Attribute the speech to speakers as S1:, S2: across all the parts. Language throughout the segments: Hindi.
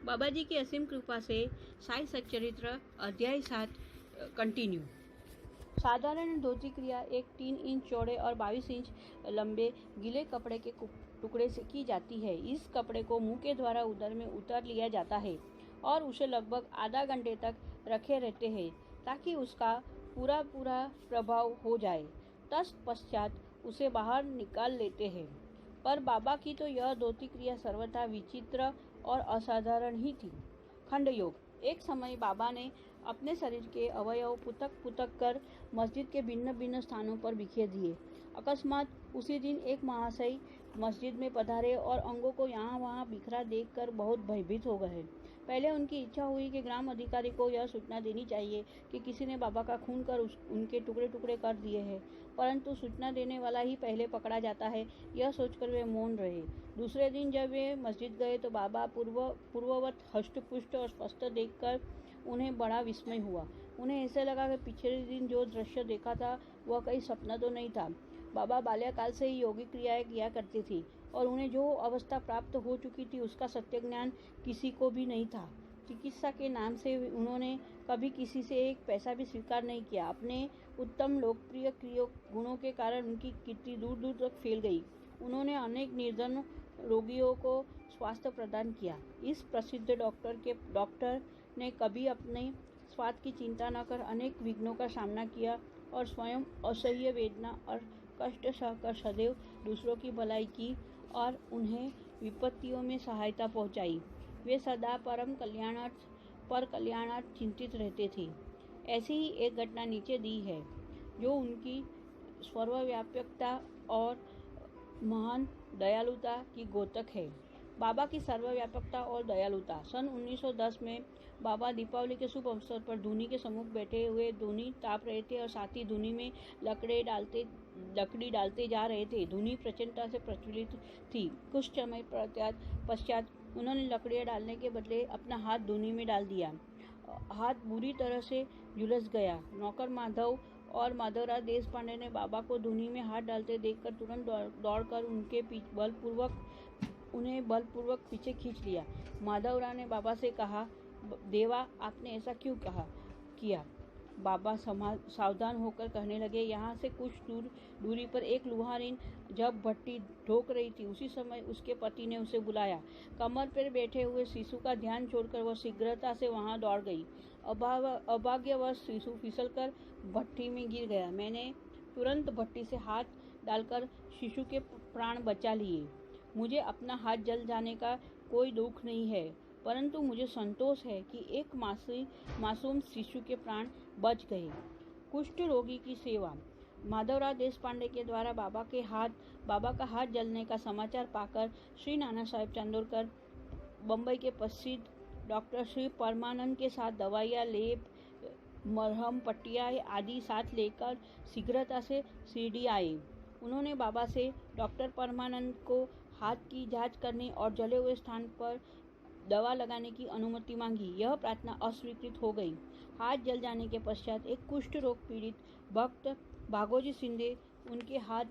S1: बाबा जी की असीम कृपा से साई सच्चरित्र अध्याय 7 कंटिन्यू। साधारण धोती क्रिया एक 3 इंच चौड़े और 22 इंच लंबे गीले कपड़े के टुकड़े से की जाती है। इस कपड़े को मुंह के द्वारा उदर में उतार लिया जाता है और उसे लगभग आधा घंटे तक रखे रहते हैं ताकि उसका पूरा प्रभाव हो जाए। तत्पश्चात उसे बाहर निकाल लेते हैं। पर बाबा की तो यह धोती क्रिया सर्वथा विचित्र और असाधारण ही थी। खंड योग। एक समय बाबा ने अपने शरीर के अवयव पुतक कर मस्जिद के भिन्न भिन्न स्थानों पर बिखेर दिए। अकस्मात उसी दिन एक महाशय मस्जिद में पधारे और अंगों को यहाँ वहाँ बिखरा देखकर बहुत भयभीत हो गए। पहले उनकी इच्छा हुई कि ग्राम अधिकारी को यह सूचना देनी चाहिए कि किसी ने बाबा का खून कर उनके टुकड़े टुकड़े कर दिए हैं, परंतु सूचना देने वाला ही पहले पकड़ा जाता है, यह सोचकर वे मौन रहे। दूसरे दिन जब वे मस्जिद गए तो बाबा पूर्ववत हष्टपुष्ट और स्वस्थ देखकर उन्हें बड़ा विस्मय हुआ। उन्हें ऐसे लगा कि पिछले दिन जो दृश्य देखा था वह कहीं सपना तो नहीं था। बाबा बाल्यकाल से ही योगिक क्रियाएं किया करती थी और उन्हें जो अवस्था प्राप्त हो चुकी थी उसका सत्य ज्ञान किसी को भी नहीं था। चिकित्सा के नाम से उन्होंने कभी किसी से एक पैसा भी स्वीकार नहीं किया। अपने उत्तम लोकप्रिय गुणों के कारण उनकी कीर्ति दूर दूर तक फैल गई। उन्होंने अनेक निर्धन रोगियों को स्वास्थ्य प्रदान किया। इस प्रसिद्ध डॉक्टर ने कभी अपने स्वास्थ्य की चिंता न कर अनेक विघ्नों का सामना किया और स्वयं असह्य वेदना और कष्ट सहकर सदैव दूसरों की भलाई की और उन्हें विपत्तियों में सहायता पहुंचाई। वे सदा कल्याणार्थ चिंतित रहते थे। ऐसी ही एक घटना नीचे दी है जो उनकी सर्वव्यापकता और महान दयालुता की द्योतक है। बाबा की सर्वव्यापकता और दयालुता। सन 1910 में बाबा दीपावली के शुभ अवसर पर धूनी के सम्मुख बैठे हुए धूनी ताप रहे थे और साथ ही धूनी में लकड़ी डालते जा रहे थे। धूनी प्रचंडता से प्रज्वलित थी। कुछ समय पश्चात उन्होंने लकड़ियां डालने के बदले अपना हाथ धूनी में डाल दिया। हाथ बुरी तरह से झुलस गया। नौकर माधव और माधवराव देशपांडे ने बाबा को धूनी में हाथ डालते देखकर तुरंत दौड़कर उन्हें बलपूर्वक पीछे खींच लिया। माधवराव ने बाबा से कहा, देवा, आपने ऐसा क्यों किया? बाबा सावधान होकर कहने लगे, यहाँ से कुछ दूरी पर एक लुहारिन जब भट्टी ठोक रही थी, उसी समय उसके पति ने उसे बुलाया। कमर पर बैठे हुए शिशु का ध्यान छोड़कर वह शीघ्रता से वहां दौड़ गई। अभाग्यवश शिशु फिसलकर भट्टी में गिर गया। मैंने तुरंत भट्टी से हाथ डालकर शिशु के प्राण बचा लिए। मुझे अपना हाथ जल जाने का कोई दुख नहीं है, परंतु मुझे संतोष है कि एक मासूम शिशु के प्राण बच गए। कुष्ठ रोगी की सेवा। माधवराव देशपांडे के द्वारा बाबा का हाथ जलने का समाचार पाकर श्री नाना साहेब चांदोरकर बम्बई के प्रसिद्ध डॉक्टर श्री परमानंद के साथ दवाइयाँ, लेप, मरहम, पट्टियाँ आदि साथ लेकर शीघ्रता से शिरडी आए। उन्होंने बाबा से डॉक्टर परमानंद को हाथ की जांच करने और जले हुए स्थान पर दवा लगाने की अनुमति मांगी। यह प्रार्थना अस्वीकृत हो गई। हाथ जल जाने के पश्चात एक कुष्ठ रोग पीड़ित भक्त भागोजी शिंदे उनके हाथ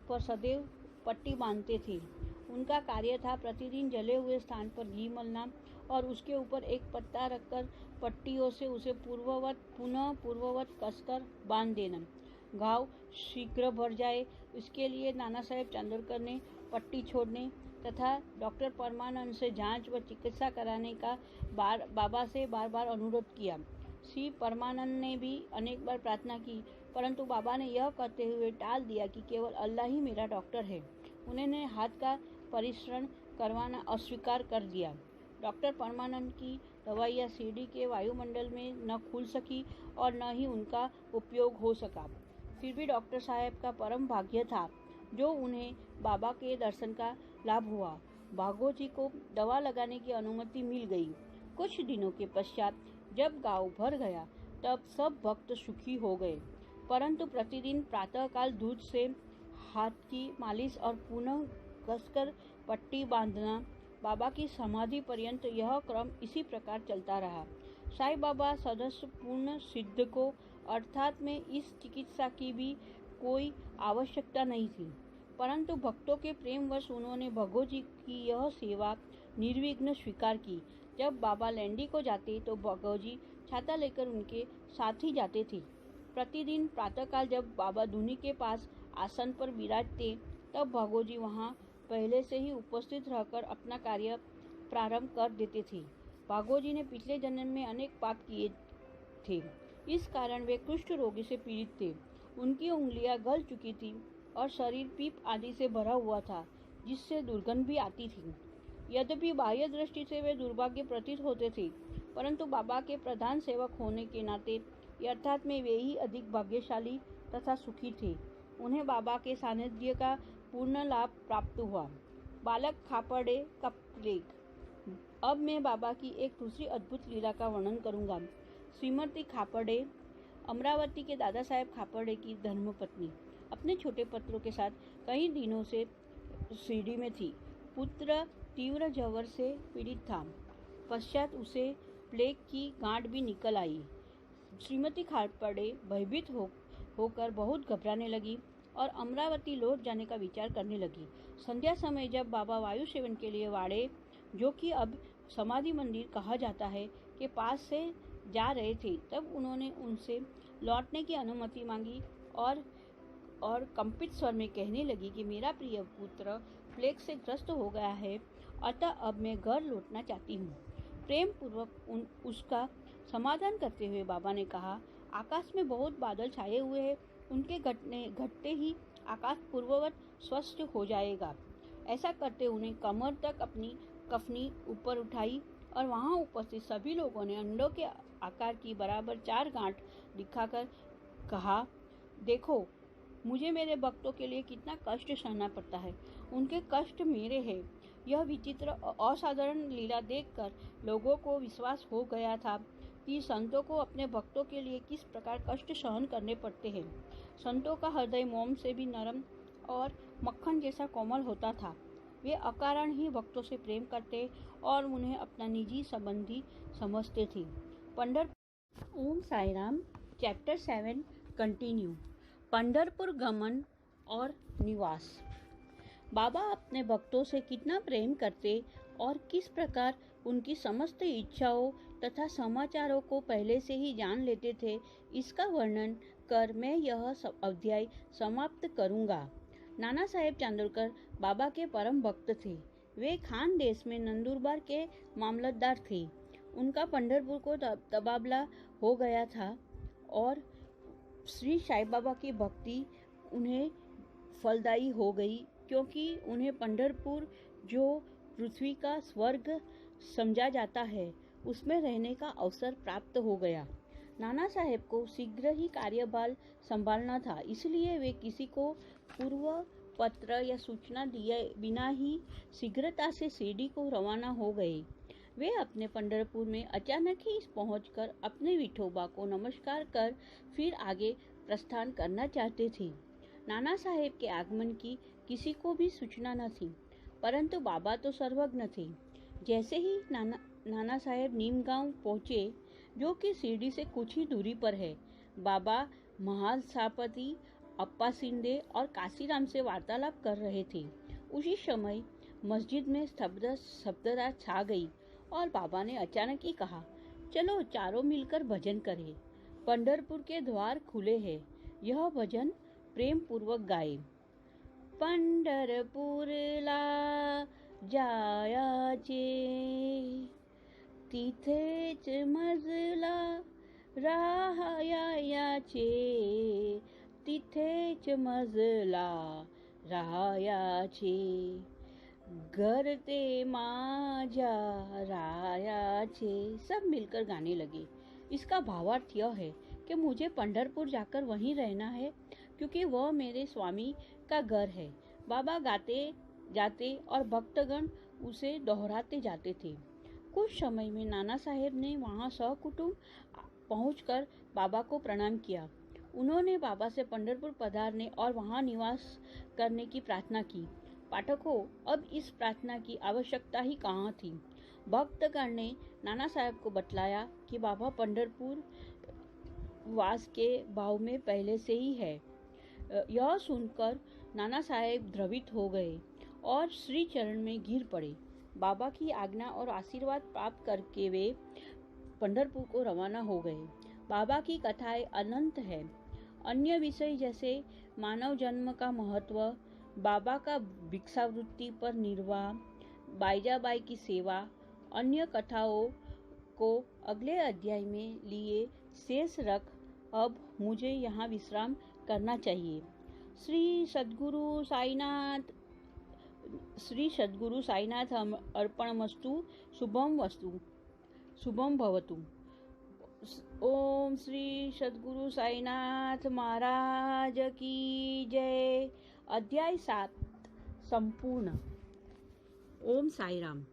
S1: पर सदैव पट्टी बांधते थे। उनका कार्य था प्रतिदिन जले हुए स्थान पर घी मलना और उसके ऊपर एक पत्ता रखकर पट्टियों से उसे पूर्ववत कसकर बांध देना। घाव शीघ्र भर जाए, इसके लिए नाना साहेब चांदोरकर ने पट्टी छोड़ने तथा डॉक्टर परमानंद से जांच व चिकित्सा कराने का बाबा से बार बार अनुरोध किया। श्री परमानंद ने भी अनेक बार प्रार्थना की, परंतु बाबा ने यह कहते हुए टाल दिया कि केवल अल्लाह ही मेरा डॉक्टर है। उन्होंने हाथ का परीक्षण करवाना अस्वीकार कर दिया। डॉक्टर परमानंद की दवाइयाँ शिरडी के वायुमंडल में न खुल सकी और न ही उनका उपयोग हो सका। फिर भी डॉक्टर साहब का परम भाग्य था जो उन्हें बाबा के दर्शन का लाभ हुआ। भागोजी को दवा लगाने की अनुमति मिल गई। कुछ दिनों के पश्चात जब गांव भर गया तब सब भक्त सुखी हो गए, परंतु प्रतिदिन प्रातःकाल दूध से हाथ की मालिश और पुनः कसकर पट्टी बांधना, बाबा की समाधि पर्यंत यह क्रम इसी प्रकार चलता रहा। साईं बाबा सदस्य पूर्ण सिद्ध को अर्थात में इस चिकित्सा की भी कोई आवश्यकता नहीं थी, परंतु भक्तों के प्रेमवश उन्होंने भगोजी की यह सेवा निर्विघ्न स्वीकार की। जब बाबा लैंडी को जाते तो भगोजी छाता लेकर उनके साथ ही जाते थे। प्रतिदिन प्रातःकाल जब बाबा धूनी के पास आसन पर विराजते तब भगोजी वहाँ पहले से ही उपस्थित रहकर अपना कार्य प्रारंभ कर देते थे। भागोजी ने पिछले जन्म में अनेक पाप किए थे, इस कारण वे कुष्ठ रोगी से पीड़ित थे। उनकी उंगलियां गल चुकी थी और शरीर पीप आदि से भरा हुआ था, जिससे दुर्गंध भी आती थी। यद्यपि बाह्य दृष्टि से वे दुर्भाग्य प्रतीत होते थे, परंतु बाबा के प्रधान सेवक होने के नाते यथार्थ में वे ही अधिक भाग्यशाली तथा सुखी थे। उन्हें बाबा के सानिध्य का पूर्ण लाभ प्राप्त हुआ। बालक खापड़े का प्लेग। अब मैं बाबा की एक दूसरी अद्भुत लीला का वर्णन करूंगा। श्रीमती खापड़े अमरावती के दादा साहेब खापड़े की धर्मपत्नी अपने छोटे पुत्रों के साथ कई दिनों से शिरडी में थी। पुत्र तीव्र ज्वर से पीड़ित था। पश्चात उसे प्लेग की गांठ भी निकल आई। श्रीमती खापड़े भयभीत होकर बहुत घबराने लगी और अमरावती लौट जाने का विचार करने लगी। संध्या समय जब बाबा वायु सेवन के लिए वाड़े, जो कि अब समाधि मंदिर कहा जाता है, के पास से जा रहे थे, तब उन्होंने उनसे लौटने की अनुमति मांगी और कंपित स्वर में कहने लगी कि मेरा प्रिय पुत्र प्लेग से ग्रस्त हो गया है, अतः अब मैं घर लौटना चाहती हूँ। प्रेम पूर्वक उसका समाधान करते हुए बाबा ने कहा, आकाश में बहुत बादल छाए हुए हैं, उनके घटते ही आकाश पूर्ववत स्वस्थ हो जाएगा। ऐसा करते उन्हें कमर तक अपनी कफनी ऊपर उठाई और वहां उपस्थित सभी लोगों ने अंडों के आकार की बराबर 4 गांठ दिखाकर कहा, देखो मुझे मेरे भक्तों के लिए कितना कष्ट सहना पड़ता है, उनके कष्ट मेरे हैं। यह विचित्र असाधारण लीला देखकर लोगों को विश्वास हो गया था कि संतों को अपने भक्तों के लिए किस प्रकार कष्ट सहन करने पड़ते हैं। संतों का हृदय मोम से भी नरम और मक्खन जैसा कोमल होता था। वे अकारण ही भक्तों से प्रेम करते और उन्हें अपना निजी संबंधी समझते थे। ओम साई राम। Chapter 7 continue. पंढरपुर गमन और निवास। बाबा अपने भक्तों से कितना प्रेम करते और किस प्रकार उनकी समस्त इच्छाओं तथा समाचारों को पहले से ही जान लेते थे, इसका वर्णन कर मैं यह अध्याय समाप्त करूंगा। नाना साहेब चांदोरकर बाबा के परम भक्त थे। वे खान देश में नंदुरबार के मामलतदार थे। उनका पंढरपुर को तबादला हो गया था और श्री साई बाबा की भक्ति उन्हें फलदायी हो गई, क्योंकि उन्हें पंढरपुर, जो पृथ्वी का स्वर्ग समझा जाता है, उसमें रहने का अवसर प्राप्त हो गया। नाना साहेब को शीघ्र ही कार्यभार संभालना था, इसलिए वे किसी को पूर्व पत्र या सूचना दिए बिना ही शीघ्रता से शिरडी को रवाना हो गए। वे अपने पंढरपुर में अचानक ही पहुंचकर अपने विठोबा को नमस्कार कर फिर आगे प्रस्थान करना चाहते थे। नाना साहेब के आगमन की किसी को भी सूचना न थी, परंतु बाबा तो सर्वज्ञ थे। जैसे ही नाना साहेब नीमगांव पहुंचे, जो कि शिरडी से कुछ ही दूरी पर है, बाबा महासभापति अप्पा सिंधे और काशीराम से वार्तालाप कर रहे थे। उसी समय मस्जिद में स्तब्धता छा गई और बाबा ने अचानक ही कहा, चलो चारों मिलकर भजन करें। पंढरपुर के द्वार खुले हैं। यह भजन प्रेम पूर्वक गाए। पंढरपूरला जायाचे, तिथेच मजला राहायाचे, तिथेच मजला राहायाचे, घर ते माझ्या रायाचे। सब मिलकर गाने लगे। इसका भावार्थ यह है कि मुझे पंढरपुर जाकर वहीं रहना है, क्योंकि वह मेरे स्वामी का घर है। बाबा गाते जाते और भक्तगण उसे दोहराते जाते थे। कुछ समय में नाना साहेब ने वहां सकुटुंब पहुंचकर बाबा को प्रणाम किया। उन्होंने बाबा से पंढरपुर पधारने और वहां निवास करने की प्रार्थना की। पाठकों, अब इस प्रार्थना की आवश्यकता ही कहाँ थी। भक्तगण ने नाना साहेब को बतलाया कि बाबा पंढरपुर वास के भाव में पहले से ही है। यह सुनकर नाना साहेब द्रवित हो गए और श्री चरण में गिर पड़े। बाबा की आज्ञा और आशीर्वाद प्राप्त करके वे पंढरपुर को रवाना हो गए। बाबा की कथाएं अनंत है। अन्य विषय जैसे मानव जन्म का महत्व, बाबा का भिक्षावृत्ति पर निर्वाह, बाईजाबाई की सेवा, अन्य कथाओं को अगले अध्याय में लिए शेष रख अब मुझे यहाँ विश्राम करना चाहिए। श्री सद्गुरु साईनाथ अर्पणमस्तु। शुभम भवतु। ओम श्री सद्गुरु साईनाथ महाराज की जय। अध्याय 7 संपूर्ण। ओम साई राम।